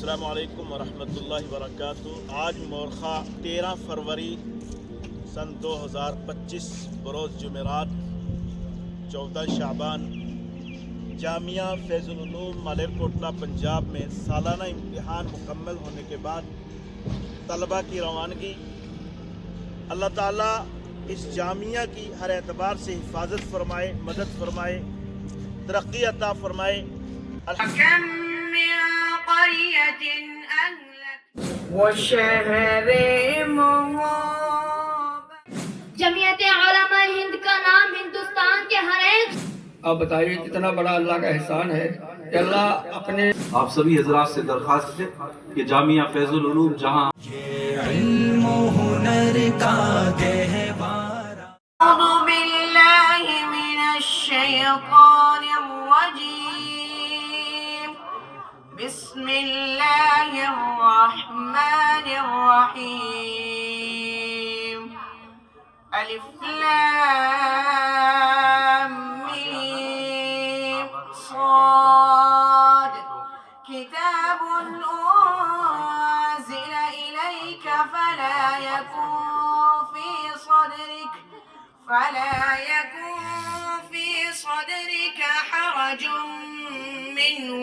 السلام علیکم ورحمۃ اللہ وبرکاتہ۔ آج مورخہ 13 فروری سن 2025 بروز جمعرات 14 شعبان جامعہ فیض العلوم مالیرکوٹلا پنجاب میں سالانہ امتحان مکمل ہونے کے بعد طلبہ کی روانگی۔ اللہ تعالیٰ اس جامعہ کی ہر اعتبار سے حفاظت فرمائے، مدد فرمائے، ترقی عطا فرمائے۔ جمعیت علماء ہند کا نام ہندوستان کے ہر ایک۔ آپ بتائیے کتنا بڑا اللہ کا احسان ہے کہ اللہ اپنے آپ سبھی حضرات سے درخواست ہے کہ جامعہ فیض العلوم جہاں علم و ہنر کا گہوارہ اعوذ باللہ من الشیطان الرجیم، بسم اللہ الرحمن الرحیم، الف لام میم صاد، کتاب انزل الیک فلا يكن في صدرك حرج منه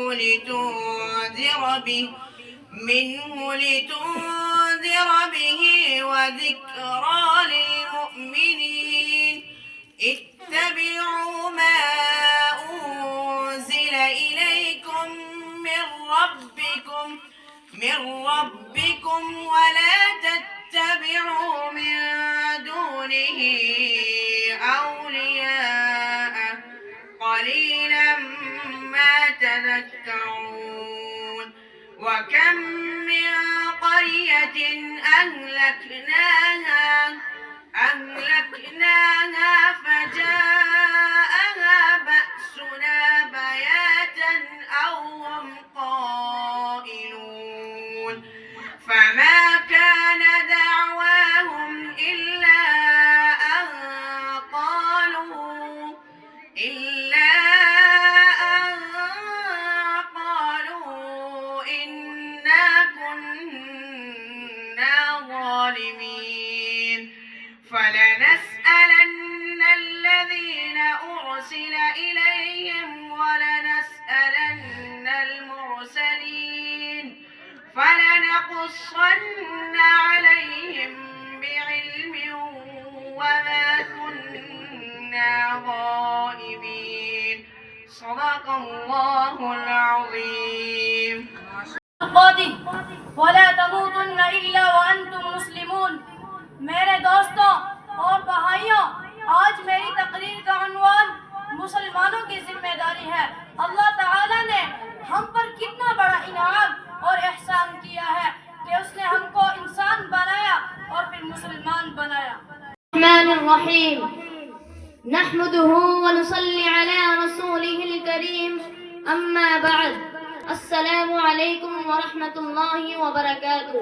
لتنذر به وذكرى للمؤمنين. اتبعوا ما أنزل إليكم من ربكم ولا تتبعوا من دونه أولياء قليلا ما تذكرون. وكم من قرية أهلكناها فجاءها بأسنا بياتا أو هم قائلون. فما كان دعواهم إلا أن قالوا إنا كنا ظالمين. فلنسألن الذين أرسل إليهم ولنسألن المرسلين فلنقصن عليهم بعلم وما كنا غائبين. صدق الله العظيم. ولا تموتن الا وانتم مسلمون۔ میرے دوستوں اور بھائیوں، آج میری تقریر کا عنوان مسلمانوں کی ذمہ داری ہے۔ اللہ تعالیٰ نے ہم پر کتنا بڑا انعام اور احسان کیا ہے کہ اس نے ہم کو انسان بنایا اور پھر مسلمان بنایا۔ الرحمن الرحیم، نحمده ونصلي على رسوله الكريم، اما بعد، السلام علیکم ورحمۃ اللہ وبرکاتہ۔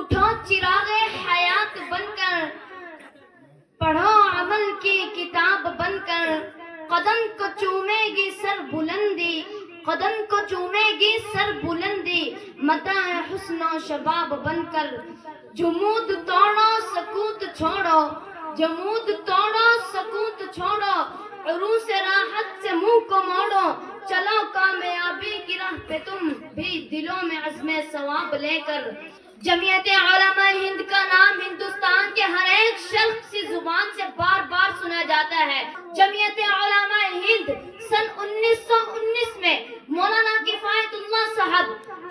اٹھو چراغ حیات بن کر، پڑھو عمل کی کتاب بن کر، قدم کو چومے گی سر بلندی، قدم کو چومے گی سر بلندی، متاع حسن و شباب بن کر۔ جمود توڑو سکوت چھوڑو، جمود توڑو سکوت چھوڑو، عروس راحت سے منہ کو موڑو، چلو کامیابی کی راہ پہ تم بھی دلوں میں عزم ثواب لے کر۔ جمعیت علماء ہند کا نام ہندوستان کے ہر ایک شخص کی زبان سے بار بار سنا جاتا ہے۔ جمعیت علماء ہند سن 1919 میں مولانا کفایت اللہ صاحب،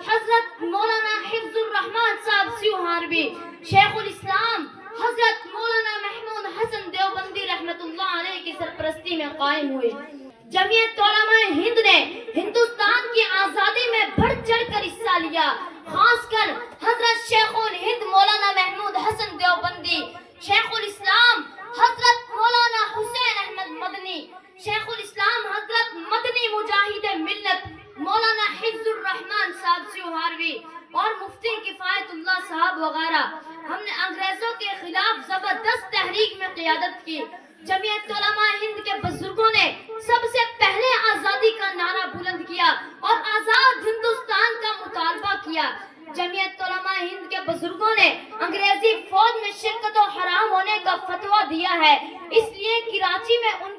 حضرت مولانا حفظ الرحمان صاحب سیوہاروی، شیخ الاسلام حضرت مولانا محمود حسن دیوبندی رحمت اللہ علیہ کی سرپرستی میں قائم ہوئی۔ جمعیت علماء ہند نے ہندوستان کی آزادی میں بڑھ چڑھ کر حصہ لیا، خاص کر حضرت شیخ الہند مولانا محمود حسن دیوبندی، شیخ الاسلام حضرت مولانا حسین احمد مدنی، شیخ الاسلام حضرت مدنی مجاہد ملت مولانا حفظ الرحمان صاحب سیوہاروی اور مفتی کفایت اللہ صاحب وغیرہ۔ ہم نے انگریزوں کے خلاف زبردست تحریک میں قیادت کی۔ جمعیت علماء ہند کے بزرگوں نے سب سے پہلے آزادی کا نعرہ بلند کیا اور آزاد ہندوستان کا مطالبہ کیا۔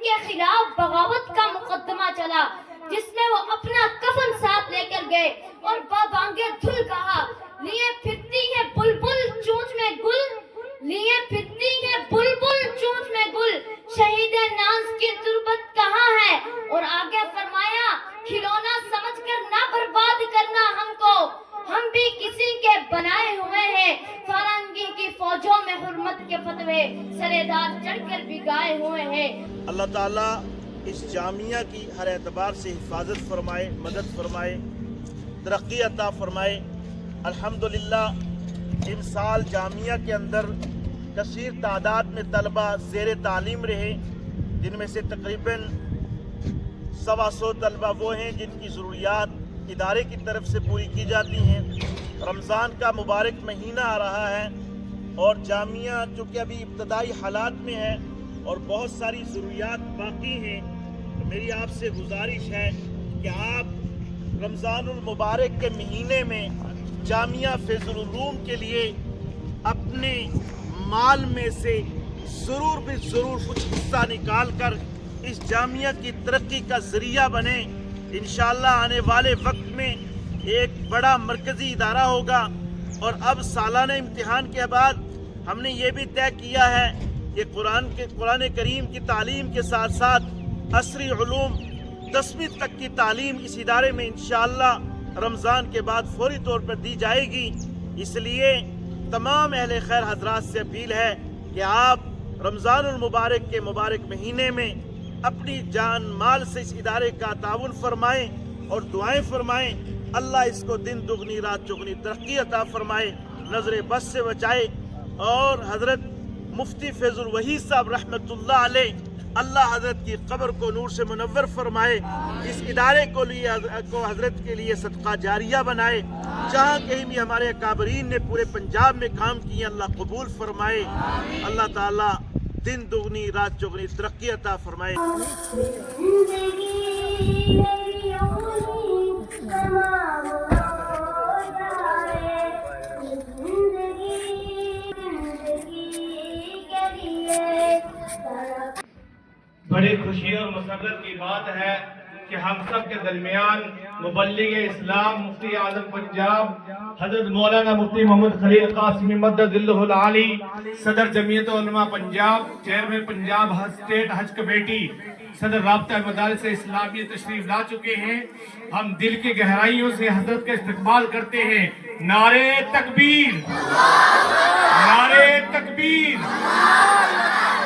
کے خلاف بغاوت کا مقدمہ چلا، جس میں وہ اپنا کفن ساتھ لے کر گئے اور بابانگے دھل کہا، لیے پھرتی ہے بلبل چونچ میں گل، لیے پھرتی ہے بلبل چونچ میں گل، شہید ناز کی تربت کہاں ہے؟ اور آگے فرمایا، کھلونا سمجھ کر نہ برباد کرنا ہم کو، ہم بھی کسی کے بنائے ہوئے ہیں، فارنگی کی فوجوں میں حرمت کے فتوے سرے دار چڑھ کر بھی گائے ہوئے ہیں۔ اللہ تعالیٰ اس جامعہ کی ہر اعتبار سے حفاظت فرمائے، مدد فرمائے، ترقی عطا فرمائے۔ الحمدللہ ان سال جامعہ کے اندر کثیر تعداد میں طلبہ زیر تعلیم رہے، جن میں سے تقریباً 125 طلبہ وہ ہیں جن کی ضروریات ادارے کی طرف سے پوری کی جاتی ہیں۔ رمضان کا مبارک مہینہ آ رہا ہے اور جامعہ چونکہ ابھی ابتدائی حالات میں ہے اور بہت ساری ضروریات باقی ہیں، تو میری آپ سے گزارش ہے کہ آپ رمضان المبارک کے مہینے میں جامعہ فیض العلوم کے لیے اپنے مال میں سے ضرور بھی ضرور کچھ حصہ نکال کر اس جامعہ کی ترقی کا ذریعہ بنے۔ انشاءاللہ آنے والے وقت میں ایک بڑا مرکزی ادارہ ہوگا، اور اب سالانہ امتحان کے بعد ہم نے یہ بھی طے کیا ہے کہ قرآن کریم کی تعلیم کے ساتھ ساتھ عصری علوم 10ویں تک کی تعلیم اس ادارے میں انشاءاللہ رمضان کے بعد فوری طور پر دی جائے گی۔ اس لیے تمام اہل خیر حضرات سے اپیل ہے کہ آپ رمضان المبارک کے مبارک مہینے میں اپنی جان مال سے اس ادارے کا تعاون فرمائیں اور دعائیں فرمائیں۔ اللہ اس کو دن دگنی رات چگنی ترقی عطا فرمائے، نظر بد سے بچائے، اور حضرت مفتی فیض الوحید صاحب رحمۃ اللہ علیہ، اللہ حضرت کی قبر کو نور سے منور فرمائے، اس ادارے کو حضرت کے لیے صدقہ جاریہ بنائے، جہاں کہیں بھی ہمارے اکابرین نے پورے پنجاب میں کام کیے اللہ قبول فرمائے۔ اللہ تعالیٰ دن دگنی رات چگنی ترقی عطا فرمائے۔ بڑی خوشی اور مسرت کی بات ہے کہ ہم سب کے درمیان مبلغ اسلام مفتی اعظم پنجاب حضرت مولانا مفتی محمد خلیل قاسمی مدد اللہ العالی، صدر جمعیت علماء پنجاب، چیئرمین پنجاب اسٹیٹ حج کمیٹی، صدر رابطہ مدارس اسلامی تشریف لا چکے ہیں۔ ہم دل کی گہرائیوں سے حضرت کا استقبال کرتے ہیں۔ نعرے تکبیر، نعرے تکبیر۔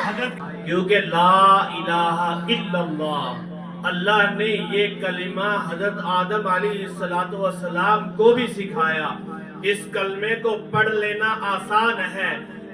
حضرت کیونکہ لا الہ الا اللہ، اللہ نے یہ کلمہ حضرت آدم علیہ السلام کو بھی سکھایا۔ اس کلمے کو پڑھ لینا آسان ہے،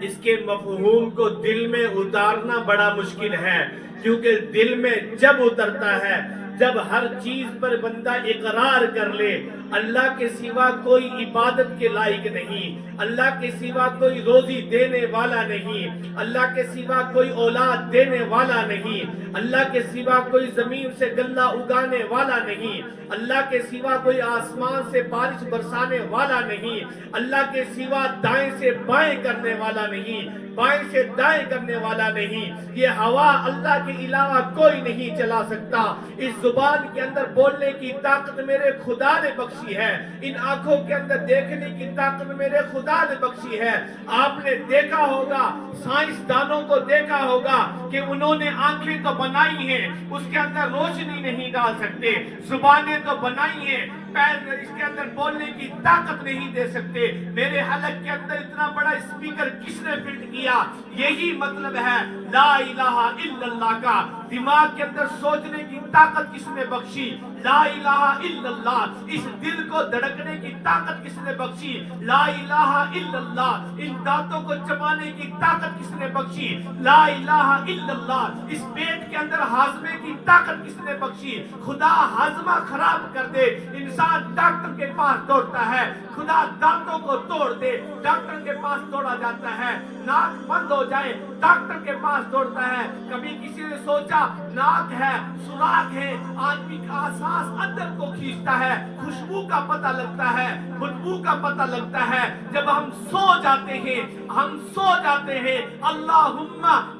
اس کے مفہوم کو دل میں اتارنا بڑا مشکل ہے، کیونکہ دل میں جب اترتا ہے، جب ہر چیز پر بندہ اقرار کر لے اللہ کے سوا کوئی عبادت کے لائق نہیں، اللہ کے سوا کوئی روزی دینے والا نہیں، اللہ کے سوا کوئی اولاد دینے والا نہیں، اللہ کے سوا کوئی زمین سے غلہ اگانے والا نہیں، اللہ کے سوا کوئی آسمان سے بارش برسانے والا نہیں، اللہ کے سوا دائیں سے بائیں کرنے والا نہیں، بائیں سے دائیں کرنے والا نہیں، یہ ہوا اللہ کے علاوہ کوئی نہیں چلا سکتا۔ اس زبان کے اندر بولنے کی طاقت میرے خدا نے بخشی ہے، ان آنکھوں کے اندر دیکھنے کی طاقت میرے خدا نے بخشی ہے۔ آپ نے دیکھا ہوگا، سائنسدانوں کو دیکھا ہوگا کہ انہوں نے آنکھیں تو بنائی ہیں، اس کے اندر روشنی نہیں ڈال سکتے، زبانیں تو بنائی ہیں، پیر اس کے اندر بولنے کی طاقت نہیں دے سکتے۔ میرے حلق کے اندر اتنا بڑا اسپیکر کس نے فٹ کیا؟ یہی مطلب ہے لا الہ الا اللہ کا۔ دماغ کے اندر سوچنے کی طاقت کس نے بخشی؟ لا الہ الا اللہ۔ اس دل کو دھڑکنے کی طاقت کس نے بخشی؟ لا الہ الا اللہ۔ ان دانتوں کو چبانے کی طاقت کس نے بخشی؟ لا الہ الا اللہ۔ اس پیٹ کے اندر ہاضمے کی طاقت کس نے بخشی؟ خدا ہاضمہ خراب کر دے، انسان ڈاکٹر کے پاس دوڑتا ہے، خدا دانتوں کو توڑ دے، ڈاکٹر کے پاس دوڑا جاتا ہے، ناک بند ہو جائے ڈاکٹر کے پاس دوڑتا ہے۔ کبھی کسی نے سوچا ناک ہے، سوراخ ہے، آدمی کا احساس اندر کو کھینچتا ہے، خوشبو کا پتہ لگتا ہے، بدبو کا پتہ لگتا ہے۔ جب ہم سو جاتے ہیں، ہم سو جاتے ہیں، اللہم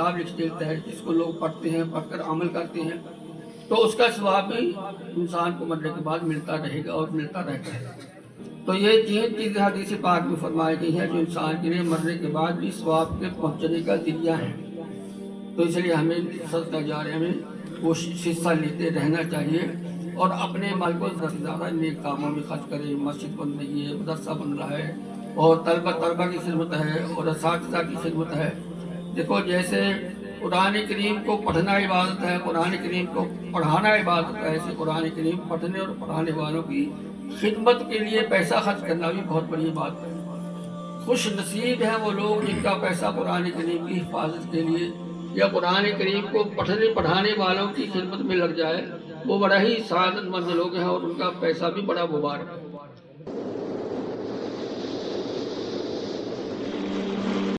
کتاب لکھ دیتا ہے جس کو لوگ پڑھتے ہیں، پڑھ کر عمل کرتے ہیں، تو اس کا ثواب بھی انسان کو مرنے کے بعد ملتا رہے گا اور ملتا رہتا ہے۔ تو یہ 3 چیزیں حدیث پاک میں فرمائی گئی ہیں جو انسان کے لیے مرنے کے بعد بھی ثواب کے پہنچنے کا ذریعہ ہے۔ تو اس لیے ہمیں صدقہ جاریہ میں وہ حصہ لیتے رہنا چاہیے اور اپنے مال کو زیادہ نیک کاموں میں خرچ کریں۔ مسجد بن رہی ہے، مدرسہ بن رہا ہے، اور طلبہ کی خدمت ہے اور اساتذہ کی خدمت ہے۔ دیکھو جیسے قرآن کریم کو پڑھنا عبادت ہے، قرآن کریم کو پڑھانا عبادت ہے، ایسے قرآن کریم پڑھنے اور پڑھانے والوں کی خدمت کے لیے پیسہ خرچ کرنا بھی بہت بڑی بات ہے۔ خوش نصیب ہیں وہ لوگ جن کا پیسہ قرآن کریم کی حفاظت کے لیے یا قرآن کریم کو پڑھنے پڑھانے والوں کی خدمت میں لگ جائے، وہ بڑا ہی سعادت مند لوگ ہیں اور ان کا پیسہ بھی بڑا مبارک ہے۔